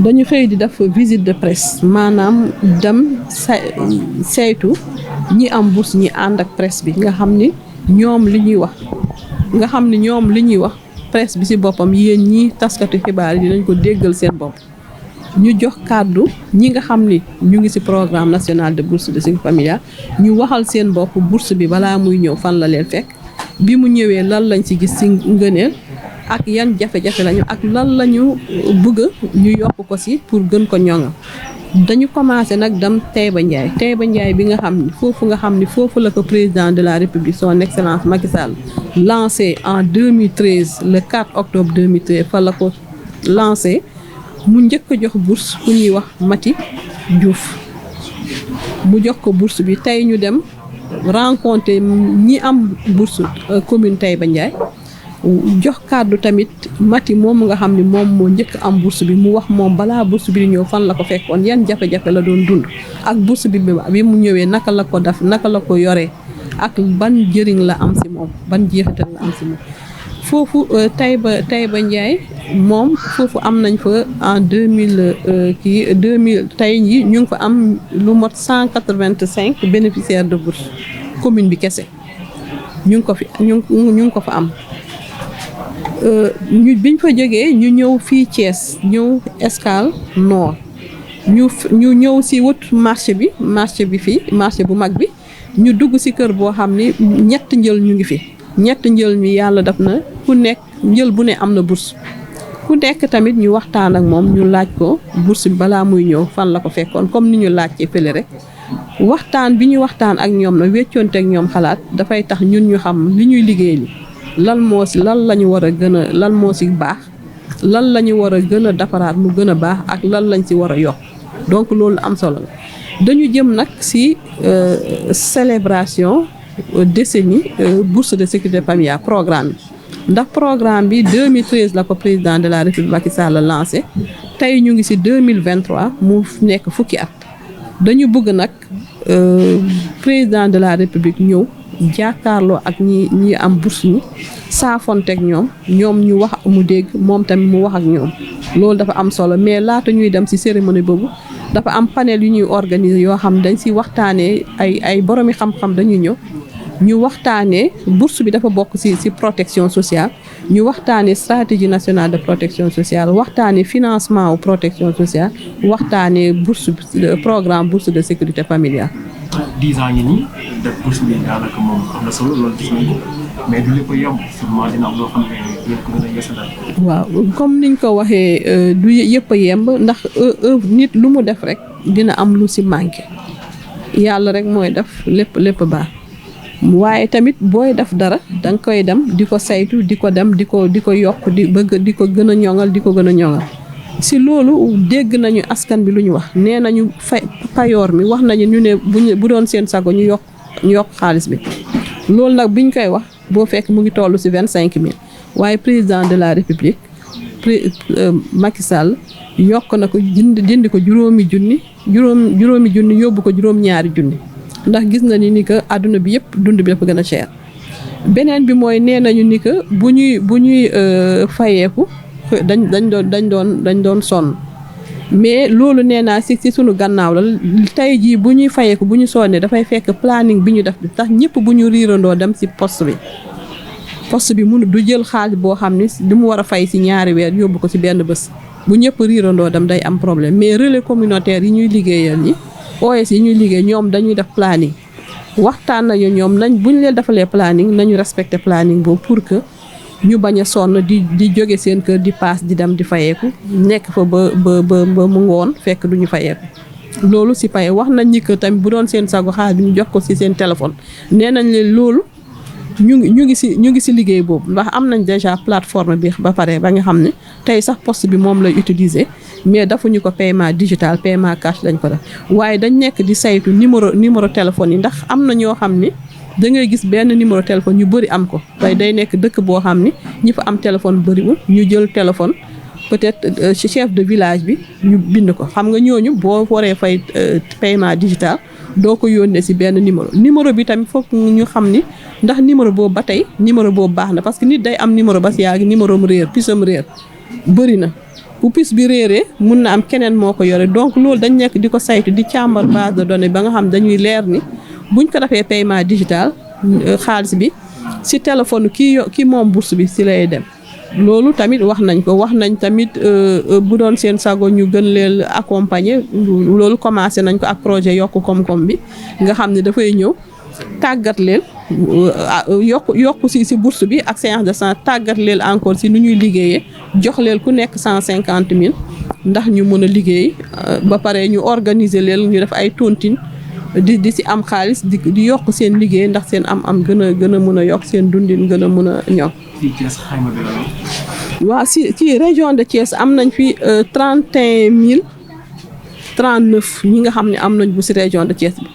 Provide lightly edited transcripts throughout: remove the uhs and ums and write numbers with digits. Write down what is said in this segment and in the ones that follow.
dañu xëy di def visite de presse maanaam dem saytu ñi am bourse ñi ànd ak presse bi nga xam ni ñoom li ñuy wax presse bi ci boppam yéen ñi taskatu xibaar yi dinañ ko déggal seen bopp ñu jox kàddu ñi nga xam ni ñu ngi ci programme national de bourse de sécurité familiale ñu waxal seen bopp bourse bi balaa muy ñëw fan la leen fekk bi mu ñëwee lan lañ ci gis ci ngëneel ak yan jafe-jafe lañu ak lan lañu bëgg ñu yokk ko ci pour gën ko ñoŋal dañu commencé nag dem Taïba Ndiaye bi nga xam ni foofu la ko président de la République son excellence Macky Sall lancé en 2013 le 4 octobre 2013 fa la ko lancé mu njëkk a jox bourse ku ñuy wax Mati Diouf mu jox ko bourse bi tey ñu dem rencontré ñi am bourse commune Taïba Ndiaye jox kàddu tamit Mati moom nga xam ni moom moo njëkk am bourse bi mu wax moom balaa bourse bi di ñëw fan la ko fekkoon yan jafe-jafe la doon dund ak bourse bi mu ñëwee naka la ko def naka la ko yoree ak ban njëriñ la am ci moom ban jeexital la am ci moom foofu Taïba Ndiaye moom foofu am nañ fa en 2000 tey yi ñu ngi fa am lu mot 185 bénéficiaires de bourse commune bi kese ñu ngi ko fa am biñ fa jógee ñu ñëw fii Thiès ñëw Escale Nord ñu ñëw ci wut marché bi fii marché bu mag bi ñu dugg ci kër boo xam ni ñett njël ñu ngi fi ñett njël mi yàlla def na ku nekk njël bu ne am na bourse ku nekk tamit ñu waxtaan ak moom ñu laaj ko bourse bi balaa muy ñëw fan la ko fekkoon comme ni ñu laaj ci fële rek waxtaan bi ñu waxtaan ak ñoom na weccoonte ak ñoom xalaat dafay tax ñun ñu xam li ñuy liggéey li lan la ñu war a gën a lan moo ci baax lan la ñu war a gën a defaraat mu gën a baax ak lan lañ ci war a yokk donc loolu am solo la dañu jëm nag ci célébration décennie bourse de sécurité familiale programme bi ndax programme bi 2013 la ko président de la République Macky Sall lancé tey ñu ngi ci 2023 mu nekk fukki at dañu bëgg nag président de la République ñëw jàkkaarloo ak ñi am bourse ñi saafonteeg ñoom ñu wax mu dégg moom tamit mu wax ak ñoom loolu dafa am solo mais laata ñuy dem ci cérémonie boobu dafa am panel yu ñuy organiser yoo xam dañ ci waxtaanee ay boromi xam-xam dañuy ñëw ñu waxtaanee bourse bi dafa bokk ci protection sociale ñu waxtaanee stratégie nationale de protection sociale waxtaanee financement wu protection sociale waxtaanee programme bourse de sécurité familiale. 10 ans nii def bourse bi daanaka moom am na solo loolu gis nañ ko mais du lépp a yomb sûrement dina am loo xam ne yéen ko gën a yeesalal. waaw comme niñ ko waxee du yëpp a yemb ndax nit lu mu def rek dina am lu ci manqué yàlla rek mooy def lépp baax waaye tamit booy def dara danga koy dem di ko saytu di ko dem di ko yokk di bëgg di ko gën a ñoŋal di ko gën a ñoŋal. ci loolu dégg nañu askan bi lu ñu wax nee nañu payoor mi wax nañu ñu ne bu doon seen sago ñu yokk xaalis bi loolu nag biñ koy wax boo fekk mu ngi toll ci 25 000 waaye président de la République Macky Sall yokk na ko jëndi ko juróomi junni yóbbu ko juróom-ñaari junni ndax gis na ni que àdduna bi yëpp dund bi dafa gën a cher beneen bi mooy nee nañu ni que bu ñuy fayeeku dañ doon sonn mais loolu nee naa ci sunu gannaaw la tey jii bu ñuy fayeeku bu ñu sonnee dafay fekk planning bi ñu def bi tax ñëpp bu ñu riirandoo dem ci poste bi mun du jël xaalis boo xam ni du mu war a fay ci ñaari weer yóbbu ko ci benn bés bu ñëpp riirandoo dem day am problème mais relais communautaire yi ñuy liggéeyal ñi OS yi ñuy liggéey ñoom dañuy def planning waxtaan nañu ñoom bu ñu leen defalee planning nañu respecter planning boobu pour que ñu bañ a sonn di jóge seen kër di paas di dem di fayeeku nekk fa ba mu ngoon fekk du ñu fayeeku loolu ci paye wax nañ ni que tamit bu doon seen sago xaalis bi ñu jox ko ci seen téléphone nee nañ leen loolu ñu ngi ci liggéey boobu ndax am nañ déjà plateforme bi ba pare ba nga xam ne tey sax poste bi moom lay utiliser mais dafuñu ko paiement digital paiement cash lañ ko def waaye dañ nekk di saytu numéro téléphone yi ndax am na ñoo xam ni da ngay gis benn numéro téléphone ñu bëri am ko tey day nekk dëkk boo xam ni ñi fa am téléphone bëriwul ñu jël téléphone peut-être ci chef de village bi ñu bind ko xam nga ñooñu boo waree fay paiement digital doo ko yónnee ci benn numéro bi tamit foog ñu xam ni ndax numéro boobu ba tey numéro boobu baax na parce que nit day am numéro ba ci yàgg numéro am réer pisam réer bëri na bu puce bi réeree mun na am keneen moo ko yore donc loolu dañ nekk di ko saytu di càmbar base de données ba nga xam dañuy leer ni buñ ko defee paiement digital xaalis bi si téléphone kii moom bourse bi si lay dem. loolu tamit wax nañ tamit bu doon seen sago ñu gën leen accompagner loolu commencé nañ ko ak projet yokk koom-koom bi nga xam ne dafay ñëw tàggat leen yokku si bourse bi ak séance de sang tàggat leen encore si nu ñuy liggéeyee jox leen ku nekk 150 000 ndax ñu mën a liggéey ba pare ñu organiser leen ñu def ay tontine di si am xaalis di yokk seen liggéey ndax seen am gën a mën a yokk seen dundin gën a mën a ñoŋ. waaw ci région de Thiès am nañ fi 31 039 ñi nga xam ne am nañ bu si région de Thiès bi.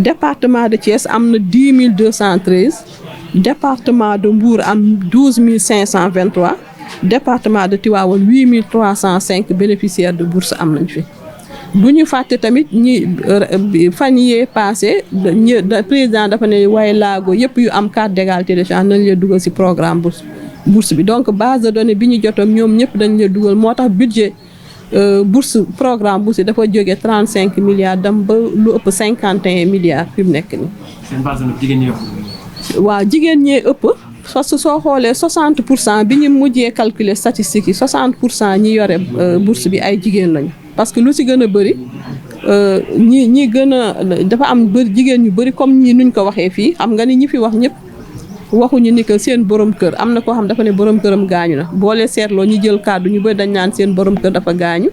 département de Thiès am na 10 213 département de Mbour am 12 523 département de Tivaouane 8 305 bénéficiaires de bourse am nañ fi. bu ñu fàtte tamit ñi fan yee passé président dafa ne waaye laago yëpp yu am carte d'égalité des chances nañ leen dugal ci programme bourse bi donc base de données bi ñu jotoon ñoom ñëpp dañ leen dugal moo tax budget bourse programme bourse dafa jóge 35 milliards dem ba lu ëpp 51 milliards fi mu nekk nii. seen base de données jigéen ñi ëpp. waaw jigéen ñee ëpp parce que soo xoolee 60% bi ñu mujjee calculer statistiques yi 60% ñi yore bourse bi ay jigéen lañu. parce que lu ci gën a bëri ñi gën a dafa am jigéen ñu bëri comme ñii nuñ ko waxee fii xam nga ni ñi fi wax ñëpp waxuñu ni que seen borom kër am na koo xam dafa ne borom këram gaañu na boole seetloo ñi jël kàddu ñu bëri dañ naan seen borom kër dafa gaañu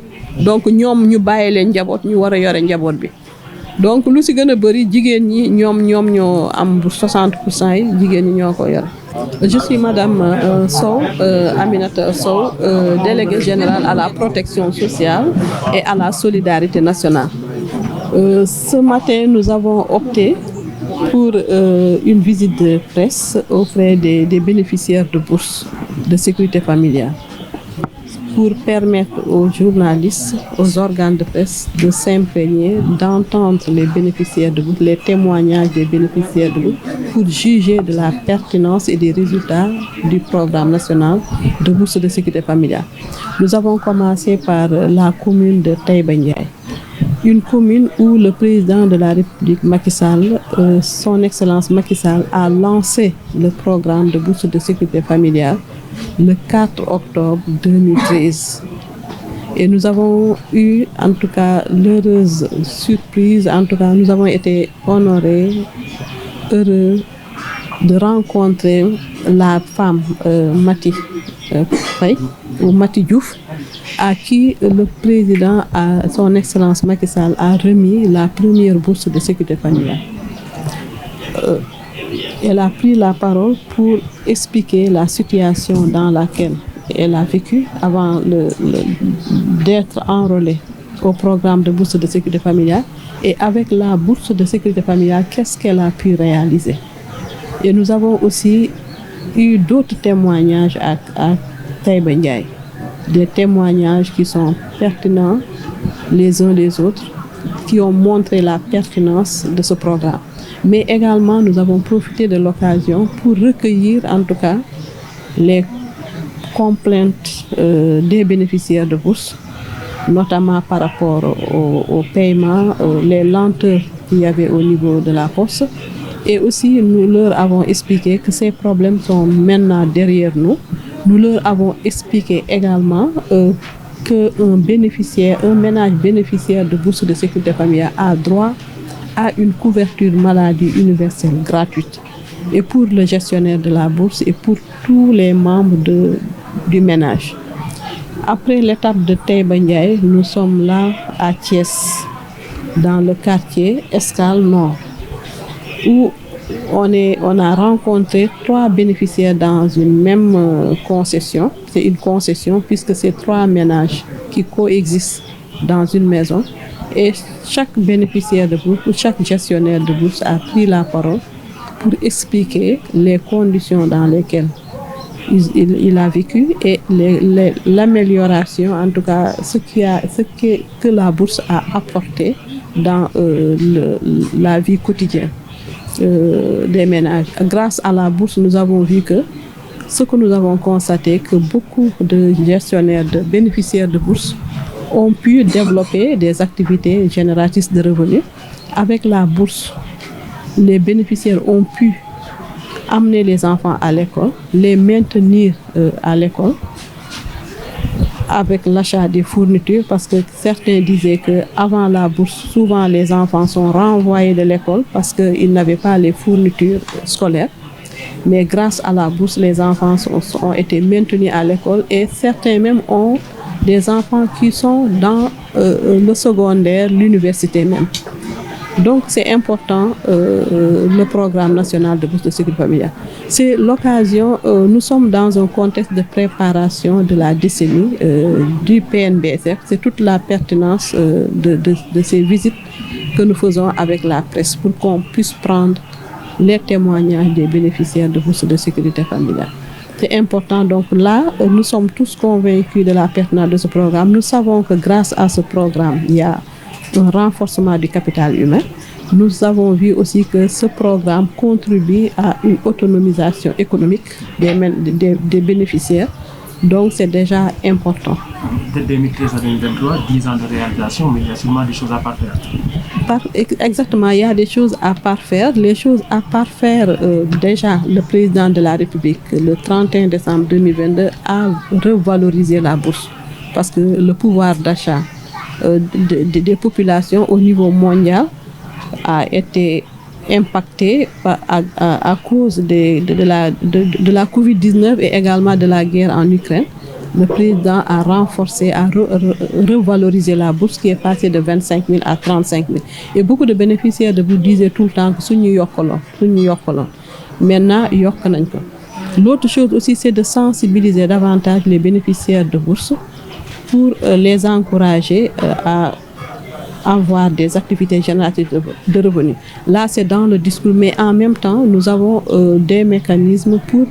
donc ñoom ñu bàyyi leen njaboot ñu war a yore njaboot bi donc lu ci gën a bëri jigéen ñi ñoom ñoo am 60% yi jigéen ñi ñoo ko yore. Je suis Madame Sow, Aminata Sow, déléguée générale à la protection sociale et à la solidarité nationale. Ce matin, nous avons opté pour une visite de presse auprès des bénéficiaires de bourses de sécurité familiale pour permettre aux journalistes, aux organes de presse de s'imprégner, d'entendre les bénéficiaires de bourses, les témoignages des bénéficiaires de bourses pour juger de la pertinence et des résultats du programme national de bourse de sécurité familiale. Nous avons commencé par la commune de Taïba Ndiaye, une commune où le président de la République Macky Sall, son Excellence Macky Sall, a lancé le programme de bourse de sécurité familiale le 4 octobre 2013. Et nous avons eu en tout cas l'heureuse surprise, en tout cas nous avons été honorés, heureux de rencontrer la femme Mati Faye ou Mati Diouf, à qui le président, son Excellence Macky Sall, a remis la première bourse de sécurité familiale. Elle a pris la parole pour expliquer la situation dans laquelle elle a vécu avant d'être enrôlée au programme de bourse de sécurité familiale. Et avec la bourse de sécurité familiale, qu'est-ce qu'elle a pu réaliser? Et nous avons aussi eu d'autres témoignages à Taïba Ndiaye, des témoignages qui sont pertinents les uns les autres, qui ont montré la pertinence de ce programme. Mais également, nous avons profité de l'occasion pour recueillir en tout cas les complaintes des bénéficiaires de bourse, notamment par rapport au paiement, les lenteurs qu'il y avait au niveau de la poste. Et aussi, nous leur avons expliqué que ces problèmes sont maintenant derrière nous. Nous leur avons expliqué également qu'un ménage bénéficiaire de bourse de sécurité familiale a droit à une couverture maladie universelle gratuite. Et pour le gestionnaire de la bourse et pour tous les membres du ménage. Après l'étape de Taïba Ndiaye, nous sommes là à Thiès, dans le quartier Escale Nord, où on a rencontré 3 bénéficiaires dans une même concession. C'est une concession puisque c'est 3 ménages qui coexistent dans une maison. Et chaque bénéficiaire de bourse, ou chaque gestionnaire de bourse a pris la parole pour expliquer les conditions dans lesquelles il a vécu et l'amélioration, en tout cas ce que la bourse a apporté dans la vie quotidienne des ménages. Grâce à la bourse, nous avons vu que ce que nous avons constaté, que beaucoup de gestionnaires, de bénéficiaires de bourses ont pu développer des activités génératrices de revenus. Avec la bourse, les bénéficiaires ont pu amener les enfants à l'école, les maintenir à l'école avec l'achat des fournitures, parce que certains disaient qu'avant la bourse, souvent les enfants sont renvoyés de l'école parce qu'ils n'avaient pas les fournitures scolaires. Mais grâce à la bourse, les enfants ont été maintenus à l'école et certains même ont des enfants qui sont dans le secondaire, l'université même. Donc c'est important, le programme national de bourse de sécurité familiale. C'est l'occasion, nous sommes dans un contexte de préparation de la décennie du PNBSF. C'est toute la pertinence de ces visites que nous faisons avec la presse pour qu'on puisse prendre les témoignages des bénéficiaires de bourse de sécurité familiale. C'est important, donc là, nous sommes tous convaincus de la pertinence de ce programme. Nous savons que grâce à ce programme, il y a un renforcement du capital humain. Nous avons vu aussi que ce programme contribue à une autonomisation économique des bénéficiaires. Donc c'est déjà important. De 2013 à 2023, 10 ans de réalisation, mais il y a sûrement des choses à parfaire. Exactement, il y a des choses à parfaire. Les choses à parfaire, déjà, le président de la République, le 31 décembre 2022, a revalorisé la bourse. Parce que le pouvoir d'achat des populations au niveau mondial a été impacté à cause de la Covid-19 et également de la guerre en Ukraine. Le président a renforcé, a revalorisé la bourse qui est passée de 25 000 à 35 000. Et beaucoup de bénéficiaires de vous disaient tout le temps que suñu yokkolon. Maintenant, yok nañ ko. L'autre chose aussi, c'est de sensibiliser davantage les bénéficiaires de bourse pour les encourager à avoir des activités génératrices de revenus. Là, c'est dans le discours, mais en même temps, nous avons des mécanismes pour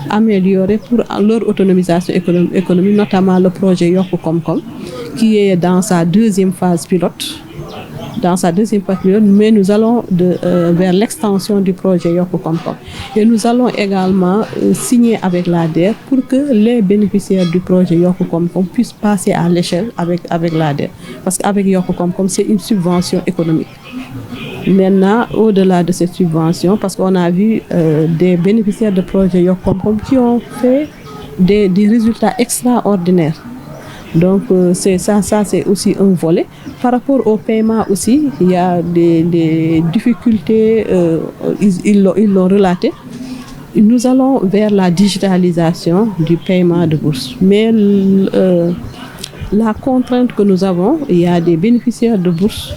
améliorer, pour leur autonomisation économique, notamment le projet Yokku Komkom, qui est dans sa deuxième phase pilote. Mais nous allons vers l'extension du projet Yokku Komkom. Et nous allons également signer avec l'ADER pour que les bénéficiaires du projet Yokku Komkom puissent passer à l'échelle avec l'ADER. Parce qu'avec Yokku Komkom, c'est une subvention économique. Maintenant, au-delà de cette subvention, parce qu'on a vu des bénéficiaires de projet Yokku Komkom qui ont fait des résultats extraordinaires. Donc c'est ça c'est aussi un volet. Par rapport au paiement aussi, il y a des difficultés, ils l'ont relaté. Nous allons vers la digitalisation du paiement de bourse. Mais la contrainte que nous avons, il y a des bénéficiaires de bourse,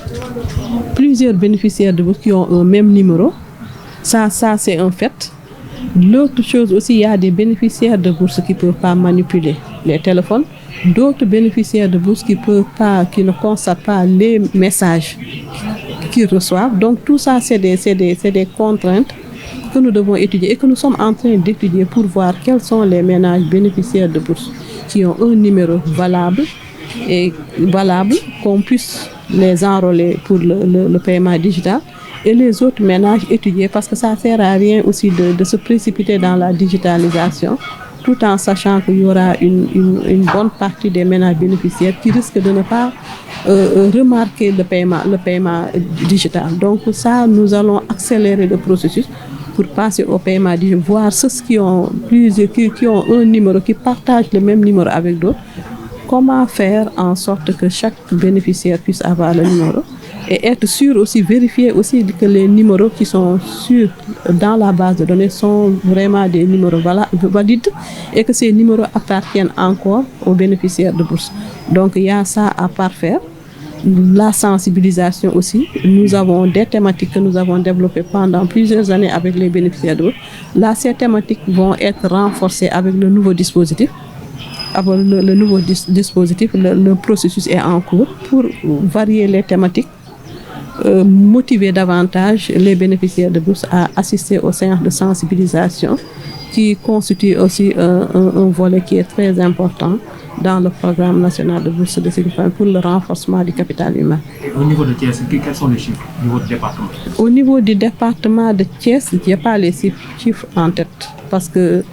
plusieurs bénéficiaires de bourse qui ont un même numéro. Ça c'est un fait. L'autre chose aussi, il y a des bénéficiaires de bourse qui ne peuvent pas manipuler les téléphones. D'autres bénéficiaires de bourse qui ne constatent pas les messages qu'ils reçoivent. Donc tout ça, c'est des contraintes que nous devons étudier et que nous sommes en train d'étudier pour voir quels sont les ménages bénéficiaires de bourse qui ont un numéro valable qu'on puisse les enrôler pour le paiement digital. Et les autres ménages étudiés, parce que ça ne sert à rien aussi de se précipiter dans la digitalisation, tout en sachant qu'il y aura une bonne partie des ménages bénéficiaires qui risquent de ne pas remarquer le paiement digital. Donc ça, nous allons accélérer le processus pour passer au paiement digital, voir ceux qui ont un numéro, qui partagent le même numéro avec d'autres, comment faire en sorte que chaque bénéficiaire puisse avoir le numéro. Et être sûr aussi, vérifier aussi que les numéros qui sont sûrs dans la base de données sont vraiment des numéros valides et que ces numéros appartiennent encore aux bénéficiaires de bourse. Donc il y a ça à parfaire. La sensibilisation aussi. Nous avons des thématiques que nous avons développées pendant plusieurs années avec les bénéficiaires de bourse. Là, ces thématiques vont être renforcées avec le nouveau dispositif. Avec le nouveau dispositif, le processus est en cours pour varier les thématiques. Motiver davantage les bénéficiaires de bourse à assister aux séances de sensibilisation qui constitue aussi un volet qui est très important dans le programme national de bourse de sécurité pour le renforcement du capital humain. Et au niveau de Thiès, quels sont les chiffres au niveau du département? Au niveau du département de Thiès, il n'y a pas les chiffres en tête parce que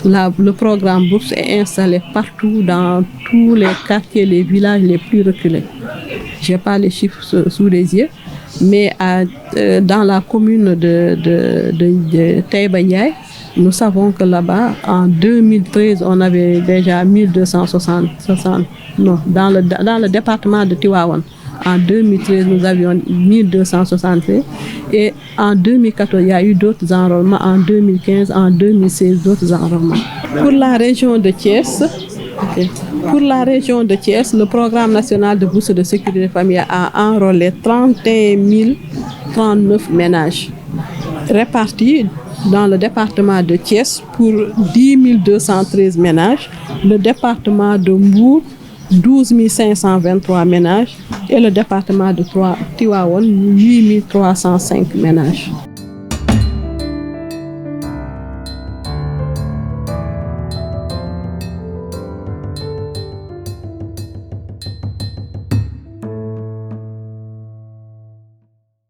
Le programme Bourse est installé partout dans tous les quartiers, les villages les plus reculés. Je n'ai pas les chiffres sous les yeux, mais dans la commune de Taïba Ndiaye, nous savons que là-bas, en 2013, on avait déjà 1260. Non, dans le département de Tivaouane, en 2013, nous avions 1260. Et en 2014, il y a eu d'autres enrôlements. En 2015, en 2016, d'autres enrôlements. Pour la région de Thiès, le programme national de bourse de sécurité familiale a enrôlé 31 039 ménages répartis dans le département de Thiès pour 10 213 ménages, le département de Mbour 12 523 ménages et le département de Tivaouane 8 305 ménages.